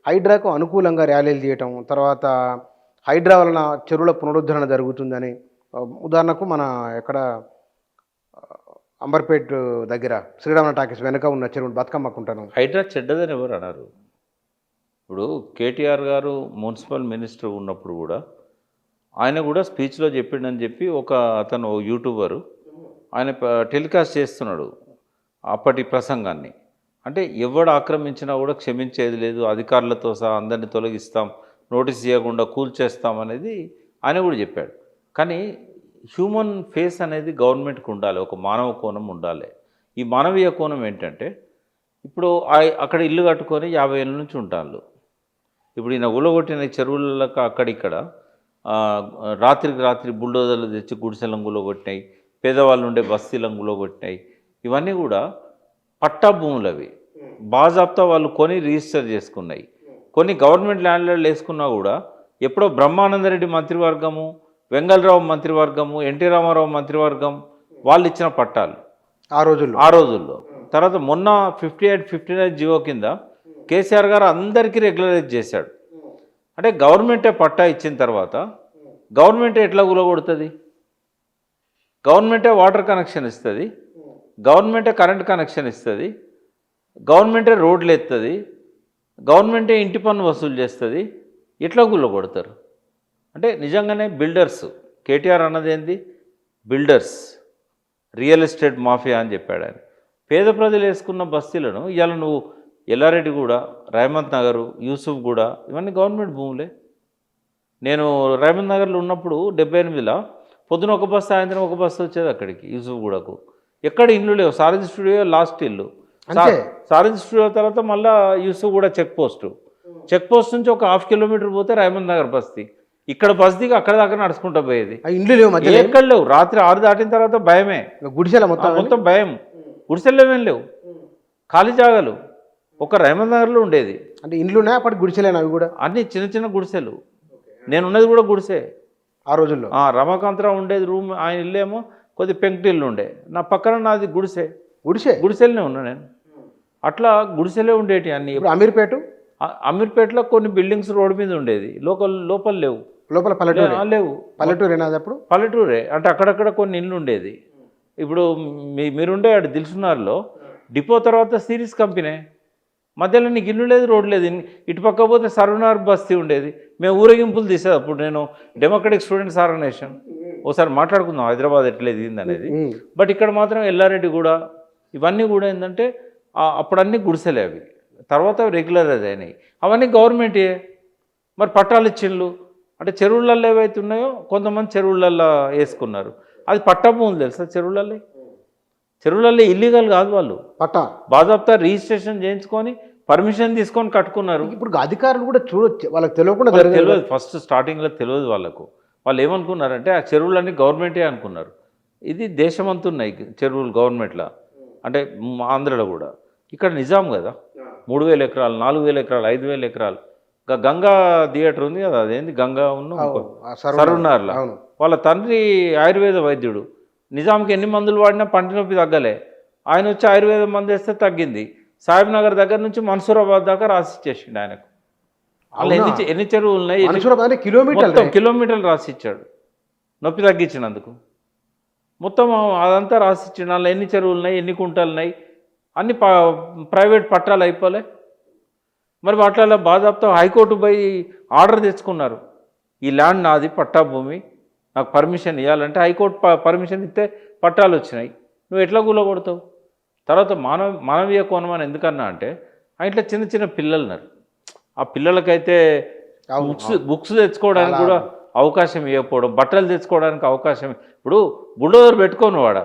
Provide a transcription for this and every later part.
హైడ్రాకు అనుకూలంగా ర్యాలీలు చేయటం, తర్వాత హైడ్రా వలన చెరువుల పునరుద్ధరణ జరుగుతుందని ఉదాహరణకు మన ఎక్కడ అంబర్పేట్ దగ్గర శ్రీరామ టాకీస్ వెనక ఉన్న చెరువు బతుకమ్మకుంటాను. హైడ్రా చెడ్డదని ఎవరు అన్నారు? ఇప్పుడు కేటీఆర్ గారు మున్సిపల్ మినిస్టర్ ఉన్నప్పుడు కూడా ఆయన కూడా స్పీచ్లో చెప్పిండని చెప్పి అతను యూట్యూబరు ఆయన టెలికాస్ట్ చేస్తున్నాడు అప్పటి ప్రసంగాన్ని. అంటే ఎవడు ఆక్రమించినా కూడా క్షమించేది లేదు, అధికారులతో సహా అందరినీ తొలగిస్తాం, నోటీస్ చేయకుండా కూల్చేస్తాం అనేది ఆయన కూడా చెప్పాడు. కానీ హ్యూమన్ ఫేస్ అనేది గవర్నమెంట్కి ఉండాలి, ఒక మానవ కోణం ఉండాలి. ఈ మానవీయ కోణం ఏంటంటే ఇప్పుడు అక్కడ ఇల్లు కట్టుకొని 50 ఏళ్ళ నుంచి ఉంటాళ్ళు. ఇప్పుడు ఈయన ఊలగొట్టిన చెరువులకు అక్కడిక్కడ రాత్రికి రాత్రి బుల్డోజర్లు తెచ్చి గుడిసెలను కూలగొట్టినాయి, పేదవాళ్ళు ఉండే బస్తీలను కూలగొట్టినాయి. ఇవన్నీ కూడా పట్టా భూములు. అవి బాజాబ్తా వాళ్ళు కొని రిజిస్టర్ చేసుకున్నాయి. కొన్ని గవర్నమెంట్ ల్యాండ్లలో వేసుకున్నా కూడా ఎప్పుడో బ్రహ్మానందరెడ్డి మంత్రివర్గము, వెంగళరావు మంత్రివర్గము, ఎన్టీ రామారావు మంత్రివర్గం వాళ్ళు ఇచ్చిన పట్టాలు ఆ రోజుల్లో. తర్వాత మొన్న 58-59 జియో కింద కేసీఆర్ గారు అందరికీ రెగ్యులరైజ్ చేశాడు. అంటే గవర్నమెంటే పట్టా ఇచ్చిన తర్వాత గవర్నమెంటే ఎట్లా కూలగొడుతుంది? గవర్నమెంటే వాటర్ కనెక్షన్ ఇస్తుంది, గవర్నమెంటే కరెంట్ కనెక్షన్ ఇస్తుంది, గవర్నమెంటే రోడ్లు ఎత్తుంది, గవర్నమెంటే ఇంటి పన్ను వసూలు చేస్తుంది. ఎట్లా కూలగొడతారు? అంటే నిజంగానే బిల్డర్స్, కేటీఆర్ అన్నది ఏంది? బిల్డర్స్, రియల్ ఎస్టేట్ మాఫియా అని చెప్పాడు ఆయన. పేద ప్రజలు వేసుకున్న బస్తీలను ఇవాళ నువ్వు ఎల్లారెడ్డి కూడా, రేవంత్ నగరు, యూసుఫ్ కూడా ఇవన్నీ గవర్నమెంట్ భూములే. నేను రేవంత్ నగర్లో ఉన్నప్పుడు 78లో పొద్దున ఒక బస్సు, సాయంత్రం ఒక బస్సు వచ్చేది అక్కడికి యూసుఫ్ కూడాకు. ఎక్కడ ఇల్లు లేవు. సారథి స్టూడియో లాస్ట్ ఇల్లు. సారథి స్టూడియో తర్వాత మళ్ళీ యూసుఫ్ కూడా చెక్ పోస్ట్ నుంచి ఒక 1/2 కిలోమీటర్ పోతే రేవంత్ నగర్ బస్తీ. ఇక్కడ బస్తీకి అక్కడ దాకా నడుచుకుంటూ పోయేది. ఇండ్లు లేవు, ఎక్కడ లేవు. రాత్రి 6 దాటిన తర్వాత భయమే. గుడిసెల మొత్తం భయం. గుడిసెల్లో ఏమేం లేవు, ఖాళీ జాగాలు. ఒక రేవంత్ నగర్లో ఉండేది. అంటే ఇండ్లునే అప్పటి గుడిసెలేనా? అవి కూడా అన్ని చిన్న చిన్న గుడిసెలు. నేను ఉన్నది కూడా గుడిసే ఆ రోజుల్లో. రమాకాంతరావు ఉండేది రూమ్, ఆయన ఇల్లేమో కొద్ది పెంకుటిల్లు ఉండే. నా పక్కన నాది గుడిసెలనే ఉన్నా నేను. అట్లా గుడిసెలే ఉండేటి అన్ని. అమీర్పేటలో కొన్ని బిల్డింగ్స్ రోడ్డు మీద ఉండేది, లోపల లేవు. లోపల లేవు. పల్లెటూరే. అంటే అక్కడక్కడ కొన్ని ఇల్లు ఉండేది. ఇప్పుడు మీరుండే దిల్సునార్లో డిపో తర్వాత సిరీస్ కంపెనీ, మధ్యలో నీకు ఇల్లు లేదు, రోడ్డు లేదు. ఇటు పక్క పోతే సర్వనార్ బస్తీ ఉండేది. మేము ఊరేగింపులు తీసేది అప్పుడు. నేను డెమోక్రటిక్ స్టూడెంట్స్ ఆర్గనైజేషన్, ఒకసారి మాట్లాడుకుందాం హైదరాబాద్ ఎట్లా ఎదిగింది అనేది. బట్ ఇక్కడ మాత్రం ఎల్లారెడ్డి కూడా ఇవన్నీ కూడా ఏంటంటే అప్పుడు అన్నీ గుడిసెలే. అవి తర్వాత రెగ్యులరైజ్ అయినాయి. అవన్నీ గవర్నమెంటే. మరి పట్టాలు ఇచ్చిండ్లు. అంటే చెరువులలో ఏవైతే ఉన్నాయో కొంతమంది చెరువులలో వేసుకున్నారు. అది పట్టా భూములు తెలుసా? చెరువులలో ఇల్లీగల్ కాదు, వాళ్ళు పట్టా బాజాబ్తా రిజిస్ట్రేషన్ చేయించుకొని పర్మిషన్ తీసుకొని కట్టుకున్నారు. ఇప్పుడు అధికారులు కూడా చూడొచ్చు, వాళ్ళకి తెలియకుండా తెలియదు. ఫస్ట్ స్టార్టింగ్లో తెలియదు వాళ్ళకు. వాళ్ళు ఏమనుకున్నారంటే ఆ చెరువులన్నీ గవర్నమెంటే అనుకున్నారు. ఇది దేశమంతా ఉన్నాయి చెరువులు గవర్నమెంట్లో. అంటే ఆంధ్రలో కూడా. ఇక్కడ నిజాం కదా, 3000 ఎకరాలు, 4000 ఎకరాలు, 5000 ఎకరాలు. గంగా థియేటర్ ఉంది కదా, అదేంది గంగా సర్వనార్ల. వాళ్ళ తండ్రి ఆయుర్వేద వైద్యుడు. నిజాంకి ఎన్ని మందులు వాడినా పంటి నొప్పి తగ్గలే. ఆయన వచ్చి ఆయుర్వేద మందు వేస్తే తగ్గింది. సాహిబ్ నగర్ దగ్గర నుంచి మన్సూరాబాద్ దాకా రాసిచ్చేసిండు ఆయనకు. అలా ఎన్ని చెరువులు ఉన్నాయి, కిలోమీటర్లు రాసిచ్చాడు నొప్పి తగ్గించినందుకు. మొత్తం అదంతా రాసిచ్చిండు. అలా ఎన్ని చెరువులు ఉన్నాయి, ఎన్ని కుంటలు ఉన్నాయి, అన్ని ప్రైవేట్ పట్టాలు అయిపోలే. మరి వాటిలో బాజాబ్తా హైకోర్టు పోయి ఆర్డర్ తెచ్చుకున్నారు. ఈ ల్యాండ్ నాది, పట్టా భూమి, నాకు పర్మిషన్ ఇవ్వాలంటే హైకోర్టు పర్మిషన్ ఇస్తే పట్టాలు వచ్చినాయి. నువ్వు ఎట్లా కూలగొడతావు? తర్వాత మానవీయ కోణం అని ఎందుకన్నా అంటే ఇంట్లో చిన్న చిన్న పిల్లలు ఉన్నారు. ఆ పిల్లలకైతే బుక్స్ తెచ్చుకోవడానికి కూడా అవకాశం ఇవ్వకపోవడం, బట్టలు తెచ్చుకోవడానికి అవకాశం. ఇప్పుడు బుల్డోజర్ పెట్టుకోను వాడ,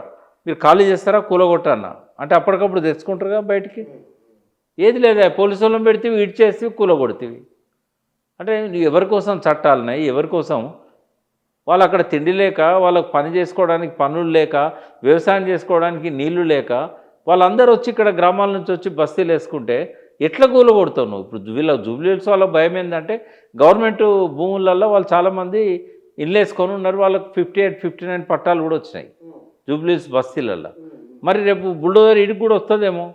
మీరు ఖాళీ చేస్తారా కూలగొట్టన్నా అంటే అప్పటికప్పుడు తెచ్చుకుంటారుగా బయటికి. ఏది లేదా, పోలీసు వాళ్ళని పెడితే ఇటు చేస్తే కూలగొడితేవి. అంటే ఎవరి కోసం చట్టాలున్నాయి, ఎవరి కోసం? వాళ్ళు అక్కడ తిండి లేక, వాళ్ళకు పని చేసుకోవడానికి పనులు లేక, వ్యవసాయం చేసుకోవడానికి నీళ్లు లేక వాళ్ళందరూ వచ్చి ఇక్కడ గ్రామాల నుంచి వచ్చి బస్తీలు వేసుకుంటే ఎట్లా కూలగొడతావు నువ్వు? ఇప్పుడు వీళ్ళ జూబ్లీహిల్స్ వాళ్ళ భయం ఏంటంటే గవర్నమెంట్ భూములలో వాళ్ళు చాలామంది ఇల్లు వేసుకొని ఉన్నారు. వాళ్ళకి 58-59 పట్టాలు కూడా వచ్చినాయి జూబ్లీహిల్స్ బస్తీలలో. మరి రేపు బుల్డోజర్ ఇడికి కూడా వస్తుందేమో.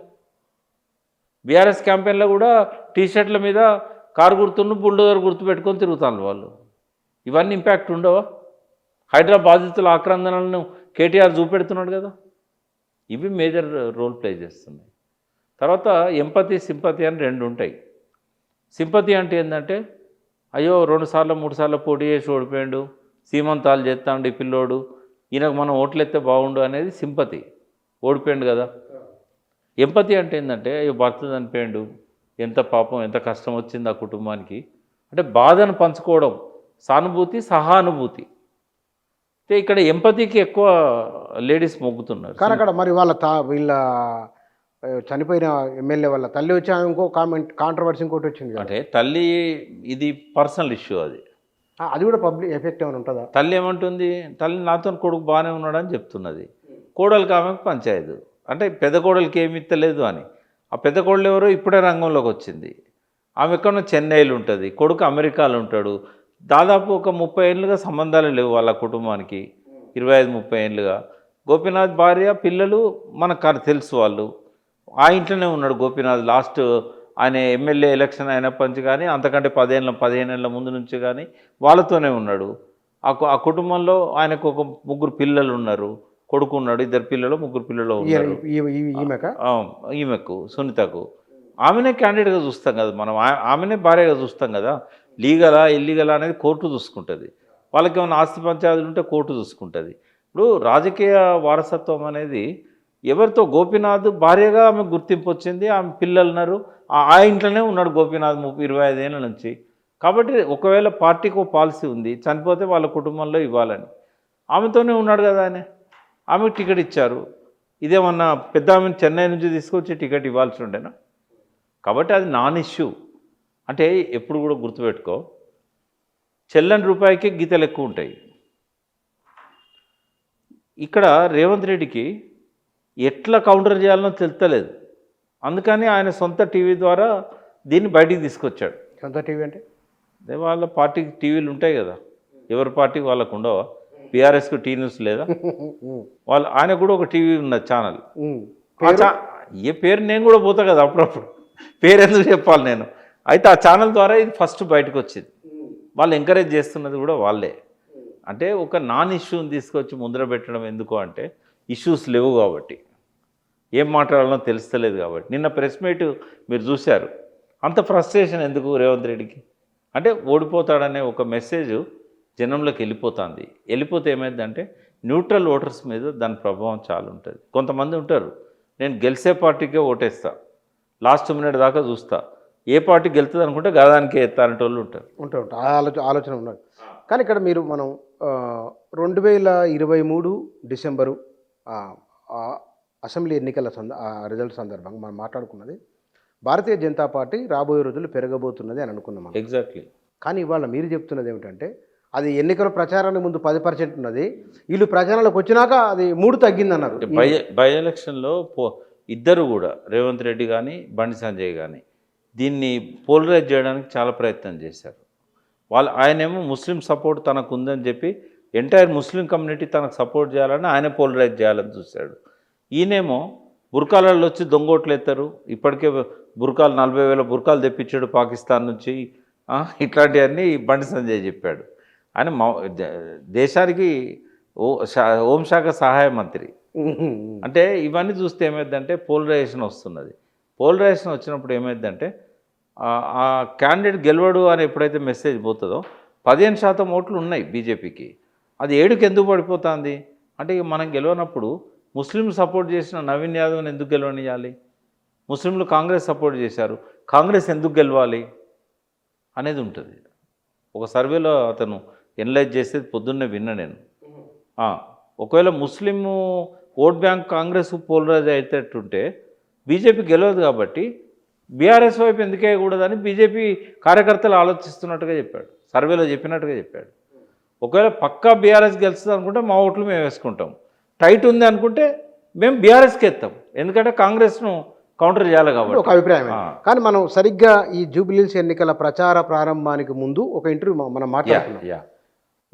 బీఆర్ఎస్ క్యాంపెయిన్లో కూడా టీషర్ట్ల మీద కారు గుర్తును బుల్డోజర్ గుర్తు పెట్టుకొని తిరుగుతాను వాళ్ళు. ఇవన్నీ ఇంపాక్ట్ ఉండవా? హైదరాబాద్ బాధితుల ఆక్రందనలను కేటీఆర్ చూపెడుతున్నాడు కదా. ఇవి మేజర్ రోల్ ప్లే చేస్తున్నాయి. తర్వాత ఎంపతి సింపతి అని రెండు ఉంటాయి. సింపతి అంటే ఏంటంటే అయ్యో 2 సార్లు 3 సార్లు పోటీ చేసి ఓడిపోయాడు, సీమంతాలు చేస్తాడు ఈ పిల్లోడు, ఈయనకు మనం ఓట్లు ఎత్తే బాగుండు అనేది సింపతి. ఓడిపోయాడు కదా. ఎంపతి అంటే ఏంటంటే అయ్యో భర్త చనిపోయాడు, ఎంత పాపం ఎంత కష్టం వచ్చింది ఆ కుటుంబానికి అంటే బాధను పంచుకోవడం, సానుభూతి సహానుభూతి. అంటే ఇక్కడ ఎంపతికి ఎక్కువ లేడీస్ మొగ్గుతున్నారు. కానీ అక్కడ మరి వీళ్ళ చనిపోయిన ఎమ్మెల్యే వాళ్ళ తల్లి వచ్చి ఆమె ఇంకో కాంట్రవర్సీ ఇంకోటి వచ్చింది కదా. అంటే తల్లి ఇది పర్సనల్ ఇష్యూ. అది కూడా పబ్లిక్ ఎఫెక్ట్ ఏమైనా ఉంటుందా? తల్లి ఏమంటుంది, తల్లి నాతో కొడుకు బాగానే ఉన్నాడని చెప్తున్నది. కోడలికి ఆమెకు పంచాయతీ అంటే పెద్ద కోడలికి ఏమి ఇస్తలేదు అని. ఆ పెద్ద కోడలు ఎవరో ఇప్పుడే రంగంలోకి వచ్చింది. ఆమె ఎక్కడో చెన్నైలో ఉంటుంది, కొడుకు అమెరికాలో ఉంటాడు. దాదాపు ఒక 30 ఏళ్ళుగా సంబంధాలు లేవు వాళ్ళ కుటుంబానికి, 25-30 ఏళ్ళుగా. గోపీనాథ్ భార్య పిల్లలు మనకు తెలుసు, వాళ్ళు ఆ ఇంట్లోనే ఉన్నాడు గోపీనాథ్. లాస్ట్ ఆయన ఎమ్మెల్యే ఎలక్షన్ అయినప్పటి నుంచి కానీ అంతకంటే 15 ఏళ్ళ ముందు నుంచి కానీ వాళ్ళతోనే ఉన్నాడు. ఆ కుటుంబంలో ఆయనకు ఒక 3 పిల్లలు ఉన్నారు, కొడుకు ఉన్నాడు, 2 పిల్లలు 3 పిల్లలు ఉన్నారు. ఈమెకు సునీతకు ఆమెనే క్యాండిడేట్గా చూస్తాం కదా మనం, ఆమెనే భార్యగా చూస్తాం కదా. లీగలా ఇల్లీగలా అనేది కోర్టు చూసుకుంటుంది. వాళ్ళకి ఏమైనా ఆస్తి పంచాయతీలు ఉంటే కోర్టు చూసుకుంటుంది. ఇప్పుడు రాజకీయ వారసత్వం అనేది ఎవరితో, గోపీనాథ్ భార్యగా ఆమె గుర్తింపు వచ్చింది, ఆమె పిల్లలు ఉన్నారు, ఆ ఇంట్లోనే ఉన్నాడు గోపీనాథ్ 25 ఏళ్ళ నుంచి. కాబట్టి ఒకవేళ పార్టీకి ఒక పాలసీ ఉంది, చనిపోతే వాళ్ళ కుటుంబంలో ఇవ్వాలని, ఆమెతోనే ఉన్నాడు కదా ఆయన. ఆమెకు టికెట్ ఇచ్చారు. ఇదేమన్నా పెద్ద ఆమెను చెన్నై నుంచి తీసుకొచ్చి టికెట్ ఇవ్వాల్సి ఉండేనా? కాబట్టి అది నాన్ ఇష్యూ. అంటే ఎప్పుడు కూడా గుర్తుపెట్టుకో, చెల్లని రూపాయికి గీతలు ఎక్కువ ఉంటాయి. ఇక్కడ రేవంత్ రెడ్డికి ఎట్లా కౌంటర్ చేయాలనో తెలుస్తలేదు. అందుకని ఆయన సొంత టీవీ ద్వారా దీన్ని బయటికి తీసుకొచ్చాడు. సొంత టీవీ అంటే అదే వాళ్ళ పార్టీకి టీవీలు ఉంటాయి కదా, ఎవరి పార్టీకి వాళ్ళకు ఉండవా? బీఆర్ఎస్కు టీ న్యూస్ లేదా? ఆయన కూడా ఒక టీవీ ఉన్నది ఛానల్. ఏ పేరు నేను కూడా పోతా కదా అప్పుడప్పుడు, పేరు ఎందుకు చెప్పాలి నేను. అయితే ఆ ఛానల్ ద్వారా ఇది ఫస్ట్ బయటకు వచ్చింది. వాళ్ళు ఎంకరేజ్ చేస్తున్నది కూడా వాళ్ళే. అంటే ఒక నాన్ ఇష్యూని తీసుకొచ్చి ముందర పెట్టడం ఎందుకు అంటే, ఇష్యూస్ లేవు కాబట్టి, ఏం మాట్లాడాలో తెలుస్తలేదు కాబట్టి. నిన్న ప్రెస్ మీట్ మీరు చూశారు. అంత ఫ్రస్ట్రేషన్ ఎందుకు రేవంత్ రెడ్డికి అంటే, ఓడిపోతాడనే ఒక మెసేజ్ జనంలోకి వెళ్ళిపోతుంది. వెళ్ళిపోతే ఏమైందంటే న్యూట్రల్ ఓటర్స్ మీద దాని ప్రభావం చాలా ఉంటుంది. కొంతమంది ఉంటారు, నేను గెలిచే పార్టీకే ఓటేస్తా, లాస్ట్ మినిట్ దాకా చూస్తా, ఏ పార్టీ గెలుతుంది అనుకుంటే గదానికే ఎత్తారంటే వాళ్ళు ఉంటారు. ఆలోచన ఉన్నది. కానీ ఇక్కడ మనం 2023 డిసెంబరు అసెంబ్లీ ఎన్నికల రిజల్ట్ సందర్భంగా మనం మాట్లాడుకున్నది, భారతీయ జనతా పార్టీ రాబోయే రోజులు పెరగబోతున్నది అని అనుకున్నాం. ఎగ్జాక్ట్లీ. కానీ ఇవాళ మీరు చెప్తున్నది ఏమిటంటే, అది ఎన్నికల ప్రచారానికి ముందు 10% ఉన్నది, వీళ్ళు ప్రచారాలకు వచ్చినాక అది 3 తగ్గిందన్నారు. బై ఎలక్షన్లో ఇద్దరు కూడా, రేవంత్ రెడ్డి కానీ బండి సంజయ్ కానీ, దీన్ని పోలరైజ్ చేయడానికి చాలా ప్రయత్నం చేశారు. ఆయనేమో ముస్లిం సపోర్ట్ తనకు ఉందని చెప్పి ఎంటైర్ ముస్లిం కమ్యూనిటీ తనకు సపోర్ట్ చేయాలని ఆయన పోలరైజ్ చేయాలని చూశాడు. ఈయనేమో బుర్కాలలో వచ్చి దొంగోట్లు ఎత్తారు, ఇప్పటికే బుర్కాలు 40,000 బుర్కాలు తెప్పించాడు పాకిస్తాన్ నుంచి, ఇట్లాంటివన్నీ బండి సంజయ్ చెప్పాడు. ఆయన దేశానికి హోంశాఖ సహాయ మంత్రి. అంటే ఇవన్నీ చూస్తే ఏమైందంటే పోలరైజేషన్ వస్తున్నది. పోలరైజేషన్ వచ్చినప్పుడు ఏమైందంటే ఆ క్యాండిడేట్ గెలవడు అని ఎప్పుడైతే మెసేజ్ పోతుందో 15% ఓట్లు ఉన్నాయి బీజేపీకి, అది 7కి ఎందుకు పడిపోతుంది అంటే, మనం గెలవనప్పుడు ముస్లింలు సపోర్ట్ చేసిన నవీన్ యాదవ్ని ఎందుకు గెలవనియాలి, ముస్లింలు కాంగ్రెస్ సపోర్ట్ చేశారు, కాంగ్రెస్ ఎందుకు గెలవాలి అనేది ఉంటుంది. ఒక సర్వేలో అతను ఎనలైజ్ చేసేది పొద్దున్నే విన్నా నేను. ఒకవేళ Muslim vote bank Congress polarise అయ్యేటట్టుంటే బీజేపీ గెలవదు, కాబట్టి బీఆర్ఎస్ వైపు ఎందుకు వేయకూడదని బీజేపీ కార్యకర్తలు ఆలోచిస్తున్నట్టుగా చెప్పాడు, సర్వేలో చెప్పినట్టుగా చెప్పాడు. ఒకవేళ పక్కా బీఆర్ఎస్ గెలుస్తుంది అనుకుంటే మా ఓట్లు మేము వేసుకుంటాం, టైట్ ఉంది అనుకుంటే మేము బీఆర్ఎస్కి ఎత్తాం, ఎందుకంటే కాంగ్రెస్ను కౌంటర్ చేయాలి కాబట్టి ఒక అభిప్రాయం. కానీ మనం సరిగ్గా ఈ జూబ్లీహిల్స్ ఎన్నికల ప్రచార ప్రారంభానికి ముందు ఒక ఇంటర్వ్యూ మనం మాట్లాడుతున్నాం.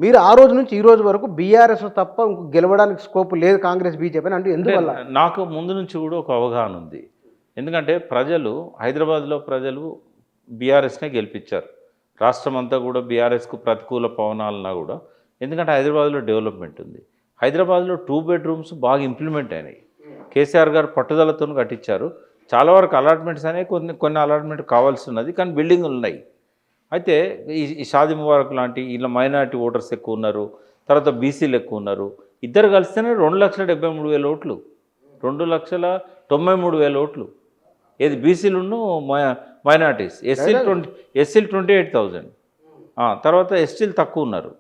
మీరు ఆ రోజు నుంచి ఈ రోజు వరకు బీఆర్ఎస్ తప్ప గెలవడానికి స్కోప్ లేదు కాంగ్రెస్ బీజేపీ అని అంటే ఎందువల్ల? నాకు ముందు నుంచి కూడా ఒక అవగాహన ఉంది. ఎందుకంటే ప్రజలు, హైదరాబాద్లో ప్రజలు బీఆర్ఎస్నే గెలిపించారు. రాష్ట్రం అంతా కూడా బీఆర్ఎస్కు ప్రతికూల పవనాలన్నా కూడా, ఎందుకంటే హైదరాబాద్లో డెవలప్మెంట్ ఉంది. హైదరాబాద్లో 2 బెడ్రూమ్స్ బాగా ఇంప్లిమెంట్ అయినాయి. కేసీఆర్ గారు పట్టుదలతో కట్టించారు. చాలా వరకు అలాట్మెంట్స్ అనేవి కొన్ని అలాట్మెంట్ కావాల్సి ఉన్నది, కానీ బిల్డింగులు ఉన్నాయి. అయితే ఈ షాదీ ముబారక్ లాంటి ఇలా మైనారిటీ ఓటర్స్ ఎక్కువ ఉన్నారు, తర్వాత బీసీలు ఎక్కువ ఉన్నారు. ఇద్దరు కలిస్తేనే 2,73,000 ఓట్లు, 2,93,000 ఓట్లు. ఏది బీసీలును మైనార్టీస్. ఎస్సీలు 28,000, తర్వాత ఎస్టీలు తక్కువ ఉన్నారు.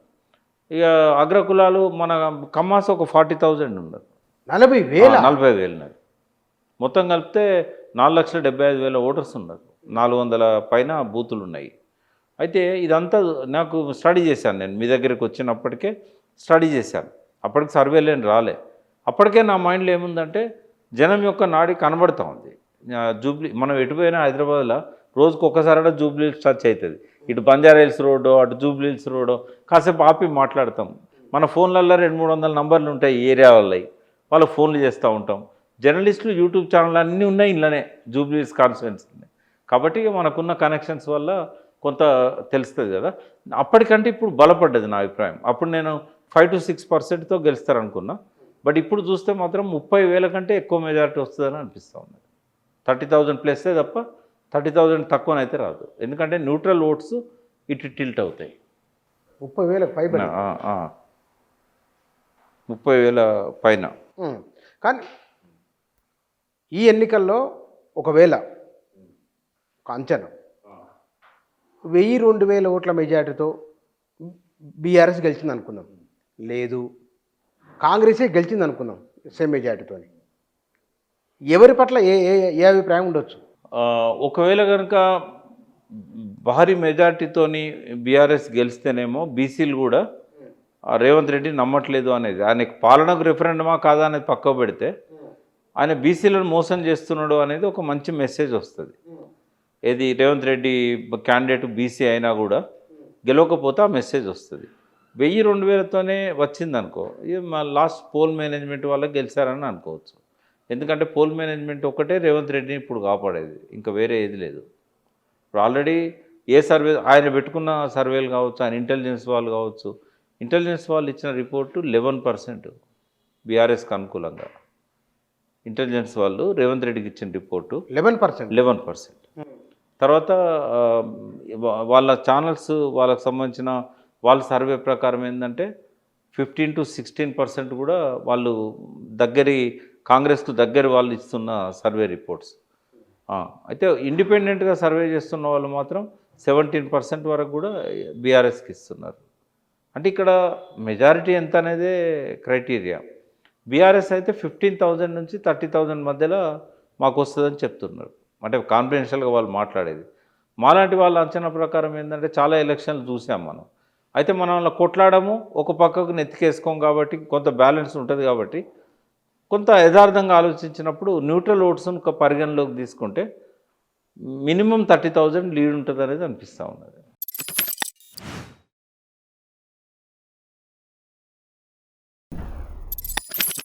ఇక అగ్రకులాలు మన కమ్మాస్ ఒక 40,000 ఉన్నారు. 40,000 ఉన్నారు. మొత్తం కలిపితే 4,75,000 ఓటర్స్ ఉన్నారు. 400 పైన బూతులు ఉన్నాయి. అయితే ఇదంతా నాకు స్టడీ చేశాను. నేను మీ దగ్గరికి వచ్చినప్పటికే స్టడీ చేశాను. అప్పటికి సర్వేలేని రాలే. అప్పటికే నా మైండ్లో ఏముందంటే జనం యొక్క నాడి కనబడుతూ ఉంది. మనం ఎటుపోయినా హైదరాబాద్లో రోజుకు ఒక్కసారి జూబ్లీ హిల్స్ టచ్ అవుతుంది. ఇటు బంజారా హిల్స్ రోడ్డు, అటు జూబ్లీ హిల్స్ రోడ్డు కాసేపు ఆపి మాట్లాడతాం. మన ఫోన్లలో 200-300 నంబర్లు ఉంటాయి ఈ ఏరియా వాళ్ళవి, వాళ్ళకి ఫోన్లు చేస్తూ ఉంటాం. జర్నలిస్టులు యూట్యూబ్ ఛానల్ అన్నీ ఉన్నాయి ఇంట్లోనే, జూబ్లీ హిల్స్ కాన్స్టిట్యుయెన్సీ. కాబట్టి మనకున్న కనెక్షన్స్ వల్ల కొంత తెలుస్తుంది కదా. అప్పటికంటే ఇప్పుడు బలపడ్డది నా అభిప్రాయం. అప్పుడు నేను 5 to 6%తో గెలుస్తారనుకున్నా. బట్ ఇప్పుడు చూస్తే మాత్రం 30,000 కంటే ఎక్కువ మెజారిటీ వస్తుందని అనిపిస్తూ ఉంది. 30,000 ప్లస్సే తప్ప 30,000 తక్కువనైతే రాదు. ఎందుకంటే న్యూట్రల్ ఓట్స్ ఇటు టిల్ట్ అవుతాయి. 30,000 పైన. 30,000 పైన. కానీ ఈ ఎన్నికల్లో ఒకవేళ ఒక అంచనా 1,000-2,000 ఓట్ల మెజార్టీతో బీఆర్ఎస్ గెలిచింది అనుకుందాం, లేదు కాంగ్రెసే గెలిచింది అనుకుందాం సేమ్ మెజార్టీతో, ఎవరి పట్ల ఏ అభిప్రాయం ఉండొచ్చు? ఒకవేళ కనుక భారీ మెజార్టీతోని బీఆర్ఎస్ గెలిస్తేనేమో బీసీలు కూడా రేవంత్ రెడ్డి నమ్మట్లేదు అనేది, ఆయనకి పాలనకు రెఫరెండమా కాదా అనేది పక్కకు పెడితే ఆయన బీసీలను మోసం చేస్తున్నాడు అనేది ఒక మంచి మెసేజ్ వస్తుంది. ఏది రేవంత్ రెడ్డి క్యాండిడేట్ బీసీ అయినా కూడా గెలవకపోతే ఆ మెసేజ్ వస్తుంది. 1,000-2,000తోనే వచ్చిందనుకో, ఇది మా లాస్ట్ పోల్ మేనేజ్మెంట్ వాళ్ళకి గెలిచారని అనుకోవచ్చు. ఎందుకంటే పోల్ మేనేజ్మెంట్ ఒక్కటే రేవంత్ రెడ్డిని ఇప్పుడు కాపాడేది, ఇంకా వేరే ఏది లేదు. ఇప్పుడు ఆల్రెడీ ఏ సర్వే ఆయన పెట్టుకున్న సర్వేలు కావచ్చు, ఆయన ఇంటెలిజెన్స్ వాళ్ళు కావచ్చు, ఇంటెలిజెన్స్ వాళ్ళు ఇచ్చిన రిపోర్టు 11% బీఆర్ఎస్కి అనుకూలంగా. ఇంటెలిజెన్స్ వాళ్ళు రేవంత్ రెడ్డికి ఇచ్చిన రిపోర్టు 11%. తర్వాత వాళ్ళ ఛానల్స్ వాళ్ళకు సంబంధించిన వాళ్ళ సర్వే ప్రకారం ఏంటంటే 15 to 16% కూడా వాళ్ళు కాంగ్రెస్కు దగ్గర వాళ్ళు ఇస్తున్న సర్వే రిపోర్ట్స్. అయితే ఇండిపెండెంట్గా సర్వే చేస్తున్న వాళ్ళు మాత్రం 17% వరకు కూడా బీఆర్ఎస్కి ఇస్తున్నారు. అంటే ఇక్కడ మెజారిటీ ఎంత అనేదే క్రైటీరియా. బీఆర్ఎస్ అయితే 15,000 నుంచి 30,000 మధ్యలో మాకు వస్తుందని చెప్తున్నారు. అంటే కాన్ఫిడెన్షియల్గా వాళ్ళు మాట్లాడేది. మాలాంటి వాళ్ళ అంచనా ప్రకారం ఏంటంటే చాలా ఎలక్షన్లు చూసాం మనం. అయితే మనం అలా కొట్లాడము, ఒక పక్కకు నెత్తికేసుకోం కాబట్టి కొంత బ్యాలెన్స్ ఉంటుంది. కాబట్టి కొంత యథార్థంగా ఆలోచించినప్పుడు న్యూట్రల్ ఓట్స్ను పరిగణలోకి తీసుకుంటే మినిమం 30,000 లీడ్ ఉంటుంది అనేది అనిపిస్తూ ఉన్నది.